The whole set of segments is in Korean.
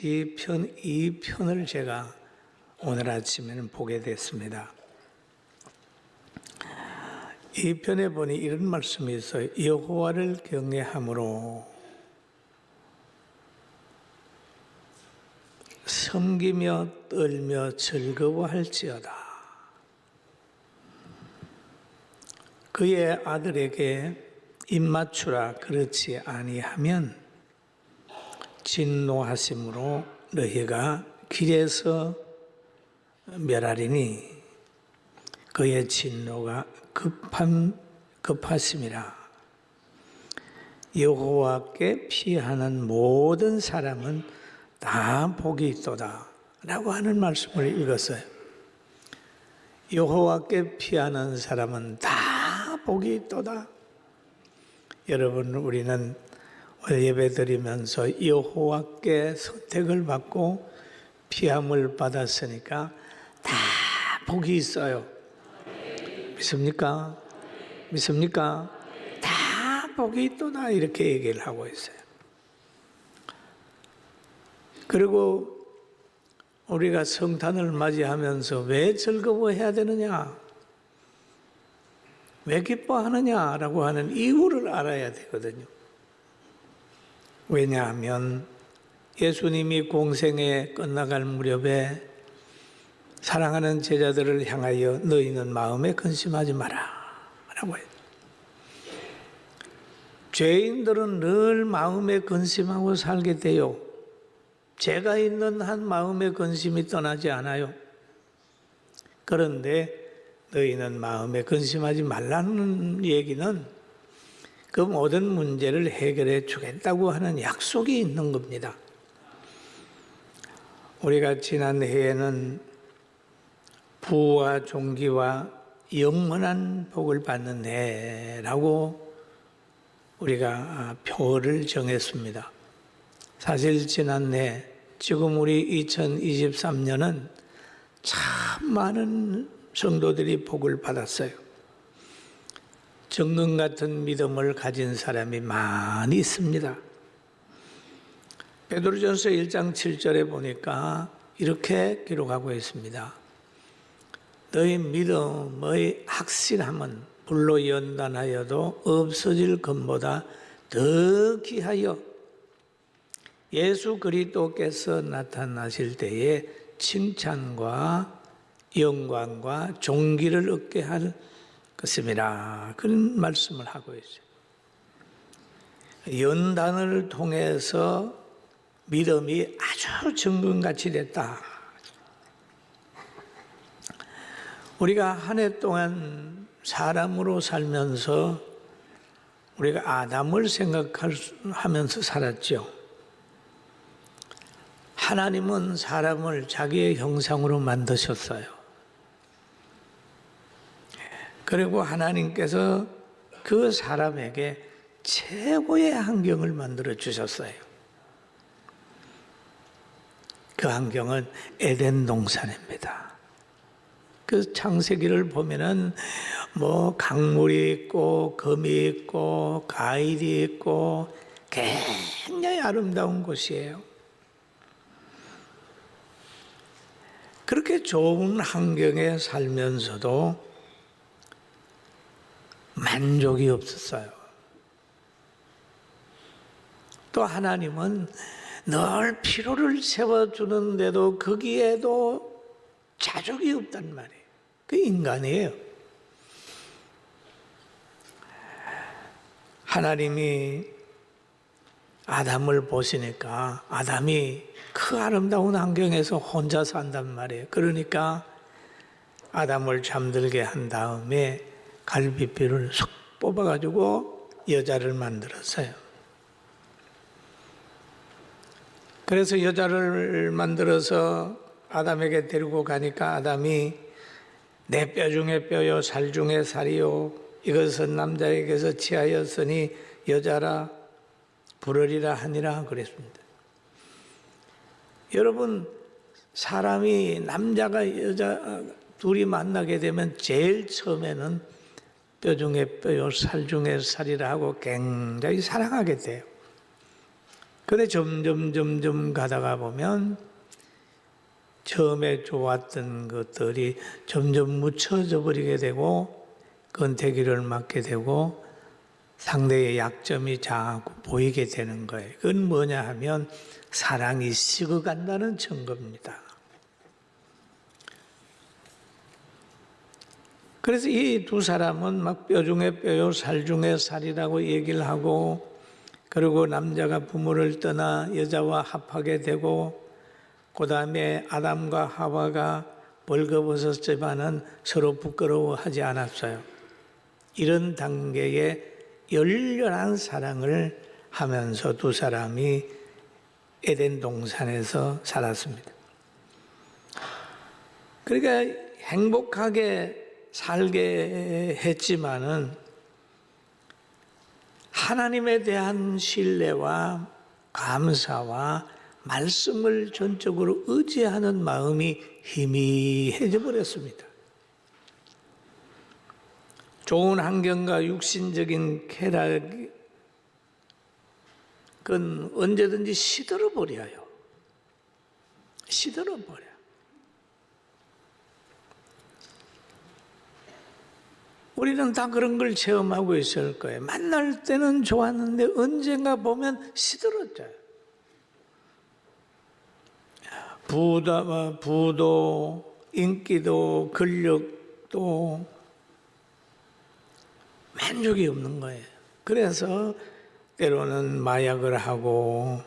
시편 2편을 제가 오늘 아침에는 보게 됐습니다. 이 편에 보니 이런 말씀이 있어요. 여호와를 경외함으로 섬기며 떨며 즐거워할지어다. 그의 아들에게 입맞추라. 그렇지 아니하면 진노하심으로 너희가 길에서 멸하리니 그의 진노가 급하심이라. 여호와께 피하는 모든 사람은 다 복이 있도다 라고 하는 말씀을 읽었어요. 여호와께 피하는 사람은 다 복이 있도다. 여러분, 우리는 오늘 예배 드리면서 여호와께 선택을 받고 피함을 받았으니까 다 복이 있어요. 믿습니까? 믿습니까? 다 복이 있도다 이렇게 얘기를 하고 있어요. 그리고 우리가 성탄을 맞이하면서 왜 즐거워해야 되느냐, 왜 기뻐하느냐라고 하는 이유를 알아야 되거든요. 왜냐하면 예수님이 공생에 끝나갈 무렵에 사랑하는 제자들을 향하여 너희는 마음에 근심하지 마라 라고 해요. 죄인들은 늘 마음에 근심하고 살게 돼요. 죄가 있는 한 마음의 근심이 떠나지 않아요. 그런데 너희는 마음에 근심하지 말라는 얘기는 그 모든 문제를 해결해 주겠다고 하는 약속이 있는 겁니다. 우리가 지난해에는 부와 존귀와 영원한 복을 받는 해라고 우리가 표를 정했습니다. 사실 지난해, 지금 우리 2023년은 참 많은 성도들이 복을 받았어요. 정금 같은 믿음을 가진 사람이 많이 있습니다. 베드로전서 1장 7절에 보니까 이렇게 기록하고 있습니다. 너희 믿음의 확실함은 불로 연단하여도 없어질 것보다 더 귀하여 예수 그리스도께서 나타나실 때에 칭찬과 영광과 존귀를 얻게 할 것입니다. 그런 말씀을 하고 있어요. 연단을 통해서 믿음이 아주 정금같이 됐다. 우리가 한 해 동안 사람으로 살면서 우리가 아담을 생각하면서 살았죠. 하나님은 사람을 자기의 형상으로 만드셨어요. 그리고 하나님께서 그 사람에게 최고의 환경을 만들어 주셨어요. 그 환경은 에덴 동산입니다. 그 창세기를 보면은 강물이 있고 금이 있고 과일이 있고 굉장히 아름다운 곳이에요. 그렇게 좋은 환경에 살면서도 만족이 없었어요. 또 하나님은 늘 피로를 세워주는데도 거기에도 자족이 없단 말이에요. 그 인간이에요. 하나님이 아담을 보시니까 아담이 그 아름다운 환경에서 혼자 산단 말이에요. 그러니까 아담을 잠들게 한 다음에 갈비뼈를 쏙 뽑아가지고 여자를 만들었어요. 그래서 여자를 만들어서 아담에게 데리고 가니까 아담이 내 뼈 중에 뼈요 살 중에 살이요 이것은 남자에게서 취하였으니 여자라 부르리라 하니라 그랬습니다. 여러분, 사람이 남자가 여자 둘이 만나게 되면 제일 처음에는 뼈 중에 뼈요 살 중에 살이라 하고 굉장히 사랑하게 돼요. 그래 점점 가다가 보면 처음에 좋았던 것들이 점점 묻혀져 버리게 되고 권태기를 맞게 되고 상대의 약점이 자꾸 보이게 되는 거예요. 그건 뭐냐 하면 사랑이 식어간다는 증거입니다. 그래서 이 두 사람은 막 뼈 중에 뼈요 살 중에 살이라고 얘기를 하고, 그리고 남자가 부모를 떠나 여자와 합하게 되고, 그 다음에 아담과 하와가 벌거벗었지만은 서로 부끄러워하지 않았어요. 이런 단계의 열렬한 사랑을 하면서 두 사람이 에덴 동산에서 살았습니다. 그러니까 행복하게 살게 했지만은 하나님에 대한 신뢰와 감사와 말씀을 전적으로 의지하는 마음이 희미해져 버렸습니다. 좋은 환경과 육신적인 쾌락은 언제든지 시들어 버려요. 시들어 버려. 우리는 다 그런 걸 체험하고 있을 거예요. 만날 때는 좋았는데 언젠가 보면 시들어져요. 부도, 인기도, 권력도 만족이 없는 거예요. 그래서 때로는 마약을 하고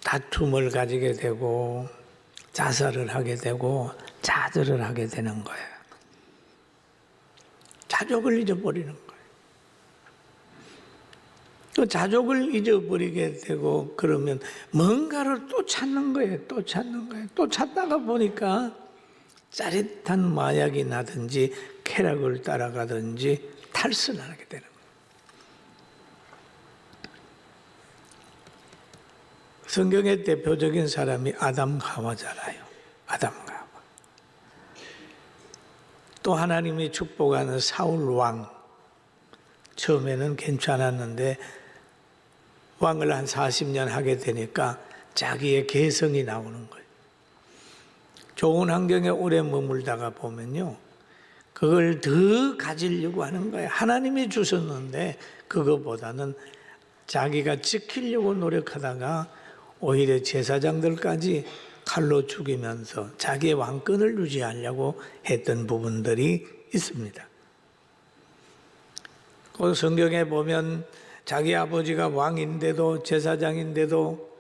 다툼을 가지게 되고 자살을 하게 되고 자살을 하게 되는 거예요. 자족을 잊어버리는 거예요. 또 자족을 잊어버리게 되고 그러면 뭔가를 또 찾는 거예요. 또 찾는 거예요. 또 찾다가 보니까 짜릿한 마약이 나든지 쾌락을 따라가든지 탈선하게 되는 거예요. 성경의 대표적인 사람이 아담 하와잖아요. 아담 하와. 또 하나님이 축복하는 사울 왕. 처음에는 괜찮았는데 왕을 한 40년 하게 되니까 자기의 개성이 나오는 거예요. 좋은 환경에 오래 머물다가 보면요, 그걸 더 가지려고 하는 거예요. 하나님이 주셨는데 그거보다는 자기가 지키려고 노력하다가 오히려 제사장들까지 칼로 죽이면서 자기의 왕권을 유지하려고 했던 부분들이 있습니다. 그 성경에 보면 자기 아버지가 왕인데도 제사장인데도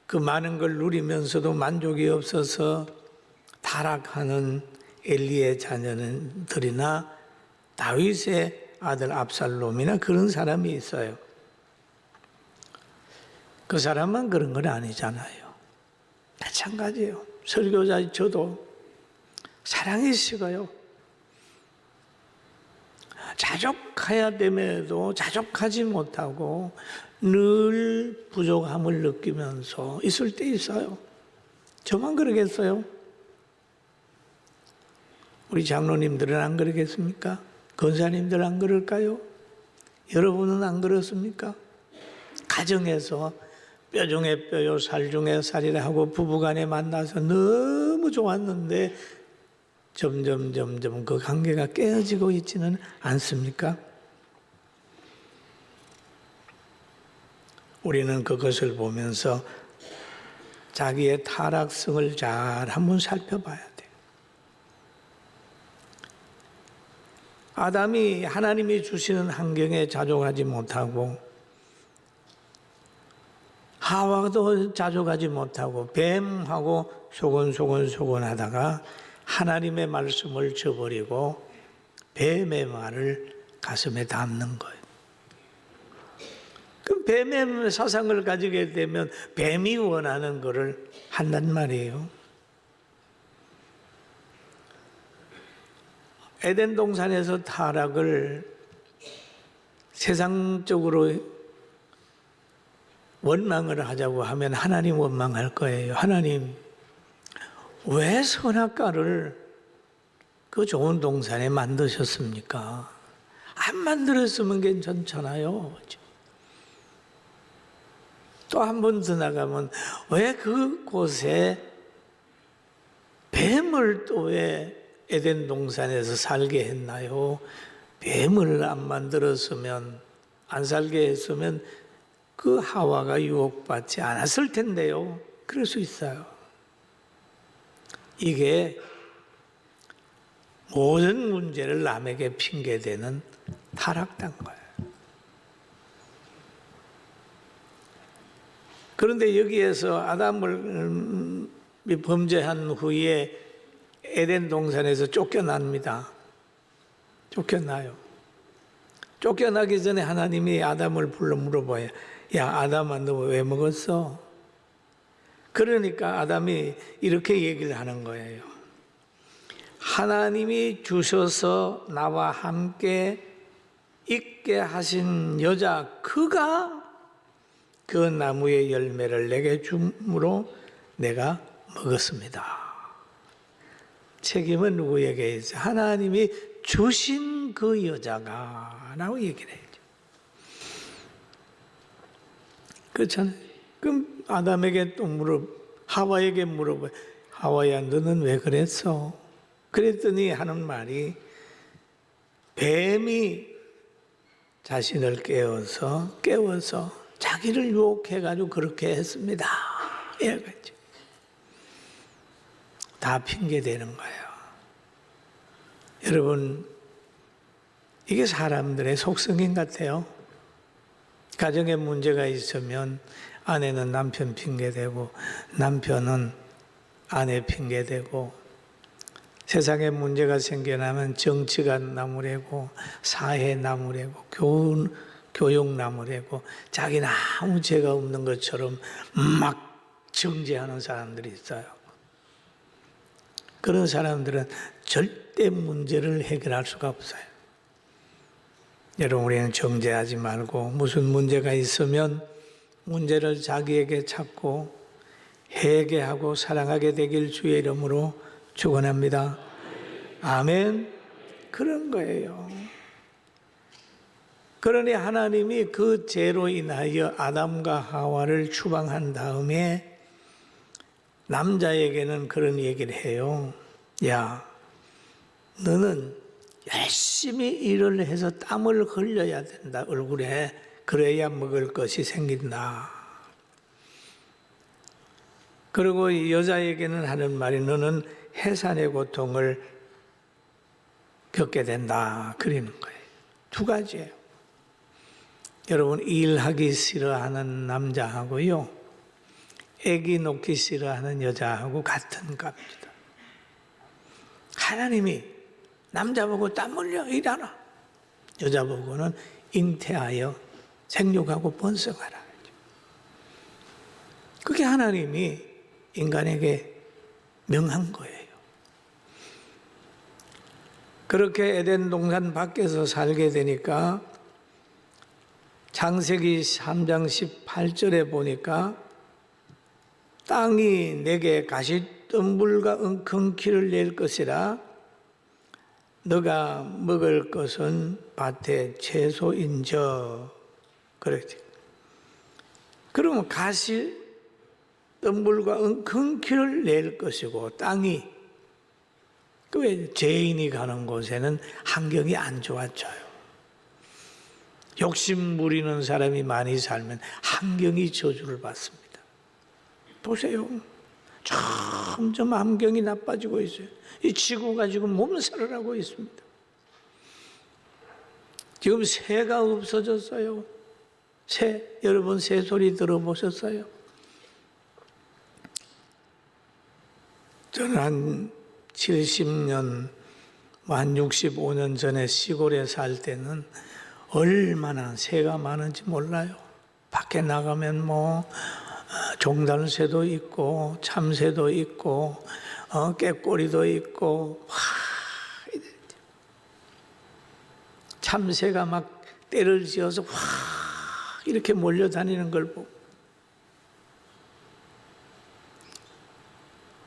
그 많은 걸 누리면서도 만족이 없어서 타락하는 엘리의 자녀들이나 다윗의 아들 압살롬이나 그런 사람이 있어요. 그 사람만 그런 건 아니잖아요. 마찬가지예요. 설교자 저도 사랑이 식어요. 자족해야 됨에도 자족하지 못하고 늘 부족함을 느끼면서 있을 때 있어요. 저만 그러겠어요? 우리 장로님들은 안 그러겠습니까? 권사님들 안 그럴까요? 여러분은 안 그렇습니까? 가정에서 뼈 중에 뼈요 살 중에 살이라 하고 부부간에 만나서 너무 좋았는데 점점 그 관계가 깨어지고 있지는 않습니까? 우리는 그것을 보면서 자기의 타락성을 잘 한번 살펴봐야 돼요. 아담이 하나님이 주시는 환경에 자족하지 못하고 하와도 자족하지 못하고 뱀하고 소곤소곤 하다가 하나님의 말씀을 저버리고 뱀의 말을 가슴에 담는 거예요. 그럼 뱀의 사상을 가지게 되면 뱀이 원하는 것을 한단 말이에요. 에덴 동산에서 타락을 세상적으로 원망을 하자고 하면 하나님 원망할 거예요. 하나님, 왜 선악과를 그 좋은 동산에 만드셨습니까? 안 만들었으면 괜찮잖아요. 또 한 번 더 나가면 왜 그곳에 뱀을 또 왜 에덴 동산에서 살게 했나요? 뱀을 안 만들었으면, 안 살게 했으면 그 하와가 유혹받지 않았을 텐데요. 그럴 수 있어요. 이게 모든 문제를 남에게 핑계대는 타락한 거예요. 그런데 여기에서 아담을 범죄한 후에 에덴 동산에서 쫓겨납니다. 쫓겨나요. 쫓겨나기 전에 하나님이 아담을 불러 물어봐요. 야, 아담아, 너 왜 먹었어? 그러니까 아담이 이렇게 얘기를 하는 거예요. 하나님이 주셔서 나와 함께 있게 하신 여자, 그가 그 나무의 열매를 내게 줌으로 내가 먹었습니다. 책임은 누구에게 있어요? 하나님이 주신 그 여자가 라고 얘기를 해야죠. 그렇잖아요. 그럼 아담에게 또 하와에게 물어봐요. 하와야, 너는 왜 그랬어? 그랬더니 하는 말이, 뱀이 자신을 깨워서 자기를 유혹해가지고 그렇게 했습니다. 이래가지고 다 핑계대는 거예요. 여러분, 이게 사람들의 속성인 것 같아요. 가정에 문제가 있으면 아내는 남편 핑계대고, 남편은 아내 핑계대고, 세상에 문제가 생겨나면 정치가 나무래고, 사회 나무래고, 교육 나무래고, 자기는 아무 죄가 없는 것처럼 막 정죄하는 사람들이 있어요. 그런 사람들은 절대 문제를 해결할 수가 없어요. 여러분, 우리는 정죄하지 말고 무슨 문제가 있으면 문제를 자기에게 찾고 회개하고 사랑하게 되길 주의 이름으로 축원합니다. 아멘. 그런 거예요. 그러니 하나님이 그 죄로 인하여 아담과 하와를 추방한 다음에 남자에게는 그런 얘기를 해요. 야, 너는 열심히 일을 해서 땀을 흘려야 된다, 얼굴에. 그래야 먹을 것이 생긴다. 그리고 여자에게는 하는 말이, 너는 해산의 고통을 겪게 된다, 그러는 거예요. 두 가지예요. 여러분, 일하기 싫어하는 남자하고요, 애기 놓기 싫어하는 여자하고 같은 값입니다. 하나님이 남자 보고 땀 흘려 일하라, 여자 보고는 잉태하여 생육하고 번성하라. 그게 하나님이 인간에게 명한 거예요. 그렇게 에덴 동산 밖에서 살게 되니까 창세기 3장 18절에 보니까, 땅이 내게 가시덤불과 엉겅퀴를 낼 것이라, 너가 먹을 것은 밭의 채소인저. 그렇지. 그러면 가시덤불과 엉겅퀴를 낼 것이고, 땅이, 왜 죄인이 가는 곳에는 환경이 안 좋아져요. 욕심 부리는 사람이 많이 살면 환경이 저주를 받습니다. 보세요. 점점 환경이 나빠지고 있어요. 이 지구가 지금 몸살을 하고 있습니다. 지금 새가 없어졌어요. 새, 여러분 새 소리 들어보셨어요? 저는 한 70년, 한 65년 전에 시골에 살 때는 얼마나 새가 많은지 몰라요. 밖에 나가면 종달새도 있고 참새도 있고 깨꼬리도 있고, 참새가 막 떼를 지어서 이렇게 몰려다니는 걸 보고,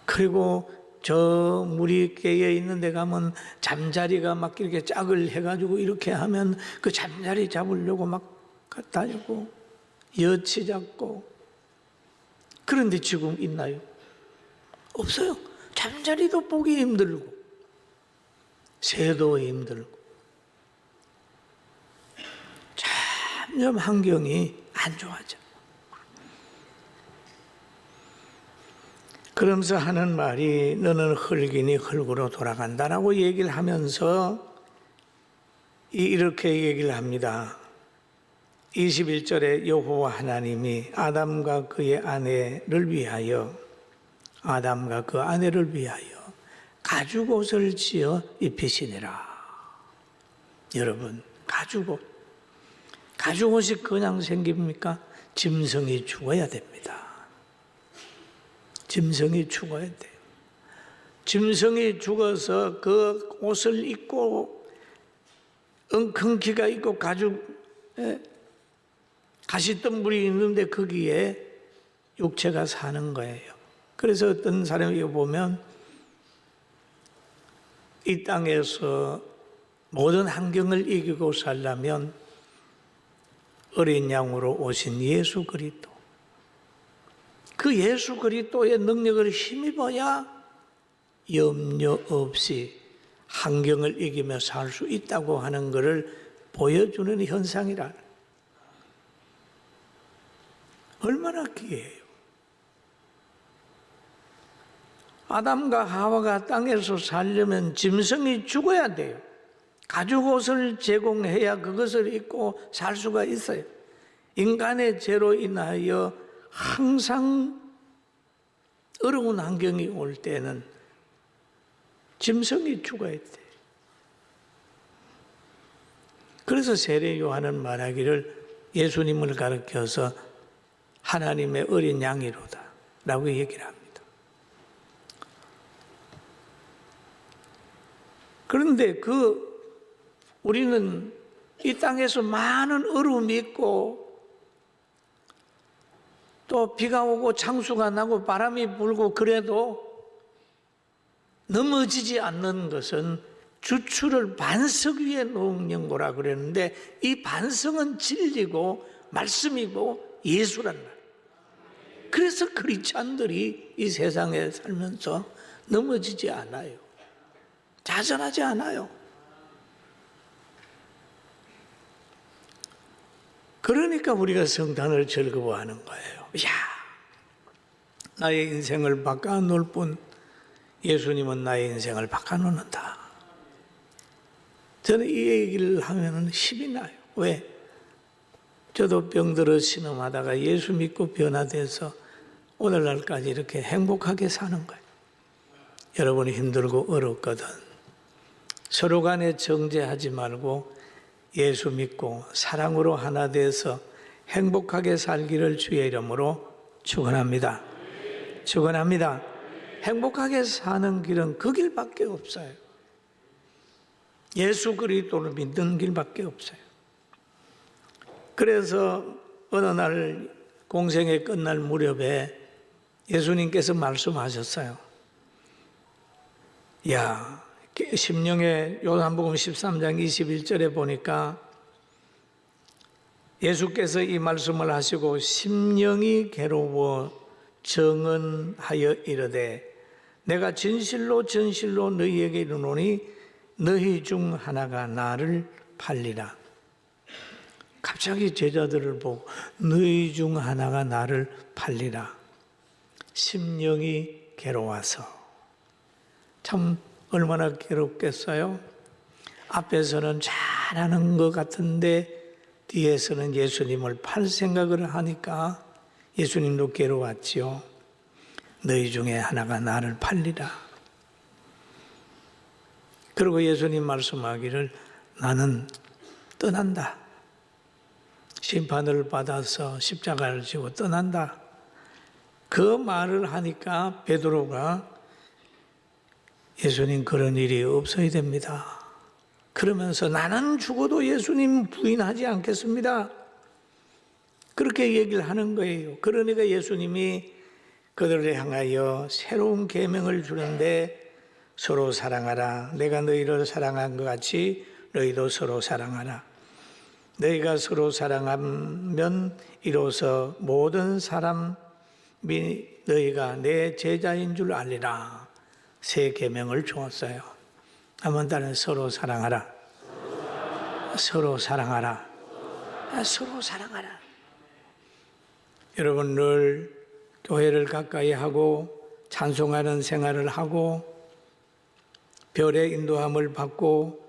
그리고 저 물이 깨어 있는 데 가면 잠자리가 막 이렇게 짝을 해가지고 이렇게 하면 그 잠자리 잡으려고 막 다니고, 여치 잡고, 그런데 지금 있나요? 없어요. 잠자리도 보기 힘들고 새도 힘들고 점점 환경이 안 좋아져. 그러면서 하는 말이 너는 흙이니 흙으로 돌아간다라고 얘기를 하면서 이렇게 얘기를 합니다. 21절에 여호와 하나님이 아담과 그의 아내를 위하여 가죽옷을 지어 입히시니라. 여러분, 가죽옷이 그냥 생깁니까? 짐승이 죽어야 됩니다. 짐승이 죽어야 돼요. 짐승이 죽어서 그 옷을 입고 엉겅퀴가 있고 가시덤불이 있는데 거기에 육체가 사는 거예요. 그래서 어떤 사람이 보면 이 땅에서 모든 환경을 이기고 살려면 어린 양으로 오신 예수 그리스도, 그 예수 그리스도의 능력을 힘입어야 염려 없이 환경을 이기며 살 수 있다고 하는 것을 보여주는 현상이라. 얼마나 귀해요. 아담과 하와가 땅에서 살려면 짐승이 죽어야 돼요. 가죽옷을 제공해야 그것을 입고 살 수가 있어요. 인간의 죄로 인하여 항상 어려운 환경이 올 때는 짐승이 죽어야 돼요. 그래서 세례 요한은 말하기를 예수님을 가리켜서 하나님의 어린 양이로다 라고 얘기를 합니다. 그런데 우리는 이 땅에서 많은 어려움이 있고 또 비가 오고 창수가 나고 바람이 불고 그래도 넘어지지 않는 것은 주추를 반석 위에 놓은 연고라 그랬는데 이 반석은 진리고 말씀이고 예수란 말. 그래서 크리스찬들이 이 세상에 살면서 넘어지지 않아요. 자전하지 않아요. 그러니까 우리가 성탄을 즐거워하는 거예요. 야, 나의 인생을 바꿔놓을 뿐 예수님은 나의 인생을 바꿔놓는다. 저는 이 얘기를 하면 힘이 나요. 왜? 저도 병들어 신음하다가 예수 믿고 변화돼서 오늘날까지 이렇게 행복하게 사는 거예요. 여러분이 힘들고 어렵거든 서로 간에 정죄하지 말고 예수 믿고 사랑으로 하나 돼서 행복하게 살기를 주의 이름으로 축원합니다. 축원합니다. 행복하게 사는 길은 그 길밖에 없어요. 예수 그리스도를 믿는 길밖에 없어요. 그래서 어느 날 공생애 끝날 무렵에 예수님께서 말씀하셨어요. 야, 심령의 요한복음 13장 21절에 보니까 예수께서 이 말씀을 하시고 심령이 괴로워 정언하여 이르되 내가 진실로 너희에게 이르노니 너희 중 하나가 나를 팔리라. 갑자기 제자들을 보고 너희 중 하나가 나를 팔리라. 심령이 괴로워서. 참 얼마나 괴롭겠어요? 앞에서는 잘하는 것 같은데 뒤에서는 예수님을 팔 생각을 하니까 예수님도 괴로웠지요. 너희 중에 하나가 나를 팔리라. 그리고 예수님 말씀하기를 나는 떠난다. 심판을 받아서 십자가를 지고 떠난다. 그 말을 하니까 베드로가 예수님 그런 일이 없어야 됩니다. 그러면서 나는 죽어도 예수님 부인하지 않겠습니다. 그렇게 얘기를 하는 거예요. 그러니까 예수님이 그들을 향하여 새로운 계명을 주는데 서로 사랑하라. 내가 너희를 사랑한 것 같이 너희도 서로 사랑하라. 너희가 서로 사랑하면 이로써 모든 사람이 너희가 내 제자인 줄 알리라. 새 계명을 주었어요. 한번 따라 서로 사랑하라. 서로 사랑하라. 서로 사랑하라. 여러분 늘 교회를 가까이 하고 찬송하는 생활을 하고 별의 인도함을 받고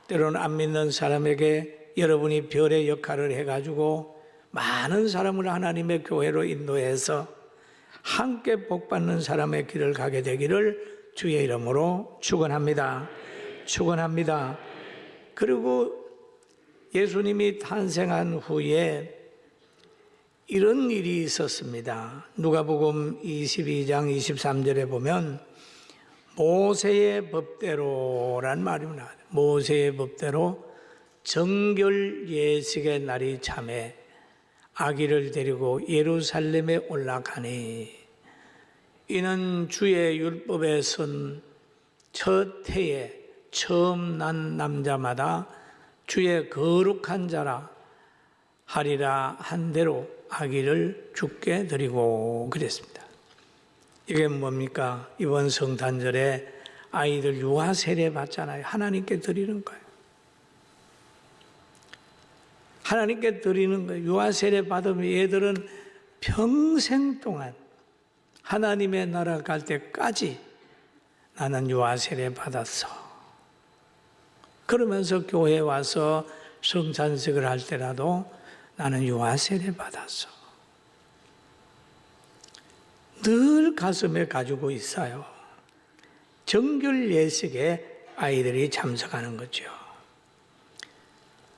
때로는 안 믿는 사람에게 여러분이 별의 역할을 해가지고 많은 사람을 하나님의 교회로 인도해서 함께 복받는 사람의 길을 가게 되기를 주의 이름으로 축원합니다. 축원합니다. 그리고 예수님이 탄생한 후에 이런 일이 있었습니다. 누가복음 22장 23절에 보면 모세의 법대로란 말이 나와요. 모세의 법대로 정결 예식의 날이 참에 아기를 데리고 예루살렘에 올라가니 이는 주의 율법에 선 첫 해에 처음 난 남자마다 주의 거룩한 자라 하리라 한 대로 아기를 주께 드리고 그랬습니다. 이게 뭡니까? 이번 성탄절에 아이들 유아 세례 받잖아요. 하나님께 드리는 거예요. 하나님께 드리는 거예요. 유아 세례 받으면 얘들은 평생 동안 하나님의 나라 갈 때까지 나는 유아 세례 받았어. 그러면서 교회에 와서 성찬식을 할 때라도 나는 유아 세례 받았어. 늘 가슴에 가지고 있어요. 정결 예식에 아이들이 참석하는 거죠.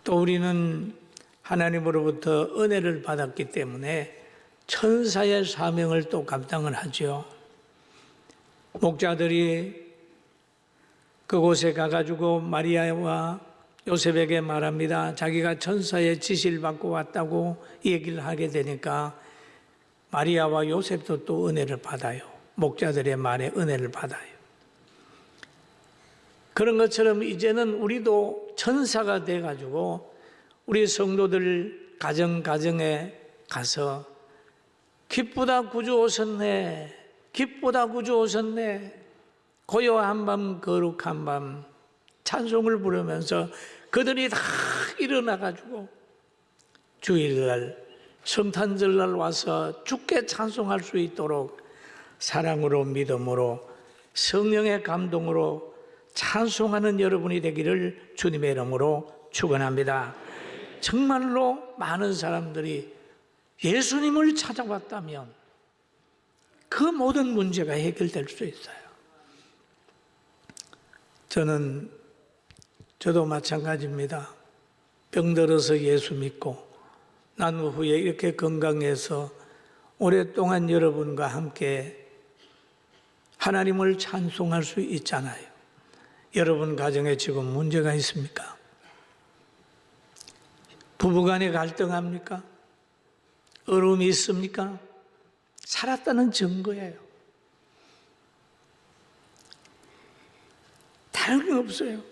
또 우리는 하나님으로부터 은혜를 받았기 때문에 천사의 사명을 또 감당을 하죠. 목자들이 그곳에 가가지고 마리아와 요셉에게 말합니다. 자기가 천사의 지시를 받고 왔다고 얘기를 하게 되니까 마리아와 요셉도 또 은혜를 받아요. 목자들의 말에 은혜를 받아요. 그런 것처럼 이제는 우리도 천사가 돼가지고 우리 성도들 가정에 가서 기쁘다 구주 오셨네. 기쁘다 구주 오셨네. 고요한 밤 거룩한 밤 찬송을 부르면서 그들이 다 일어나가지고 주일날 성탄절날 와서 주께 찬송할 수 있도록 사랑으로 믿음으로 성령의 감동으로 찬송하는 여러분이 되기를 주님의 이름으로 축원합니다. 정말로 많은 사람들이 예수님을 찾아왔다면 그 모든 문제가 해결될 수 있어요. 저도 마찬가지입니다. 병들어서 예수 믿고 난 후에 이렇게 건강해서 오랫동안 여러분과 함께 하나님을 찬송할 수 있잖아요. 여러분 가정에 지금 문제가 있습니까? 부부간에 갈등합니까? 어려움이 있습니까? 살았다는 증거예요. 다른 게 없어요.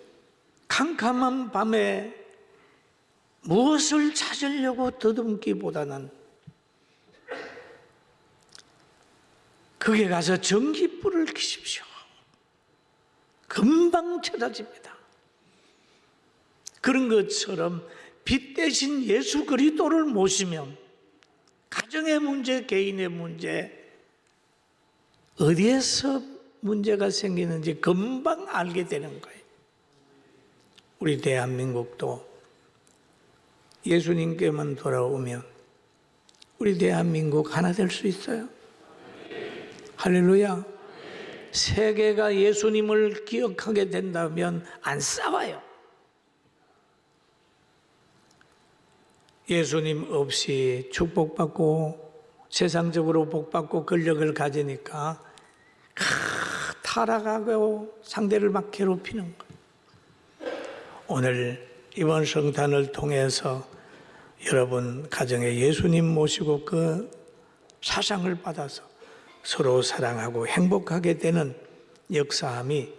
캄캄한 밤에 무엇을 찾으려고 더듬기보다는 거기에 가서 전깃불을 켜십시오. 금방 찾아집니다. 그런 것처럼 빛 대신 예수 그리스도를 모시면 가정의 문제, 개인의 문제, 어디에서 문제가 생기는지 금방 알게 되는 거예요. 우리 대한민국도 예수님께만 돌아오면 우리 대한민국 하나 될 수 있어요. 할렐루야. 세계가 예수님을 기억하게 된다면 안 싸워요. 예수님 없이 축복받고 세상적으로 복받고 권력을 가지니까 타락하고 상대를 막 괴롭히는 거예요. 오늘 이번 성탄을 통해서 여러분 가정에 예수님 모시고 그 사상을 받아서 서로 사랑하고 행복하게 되는 역사함이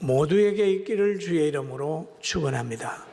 모두에게 있기를 주의 이름으로 축원합니다.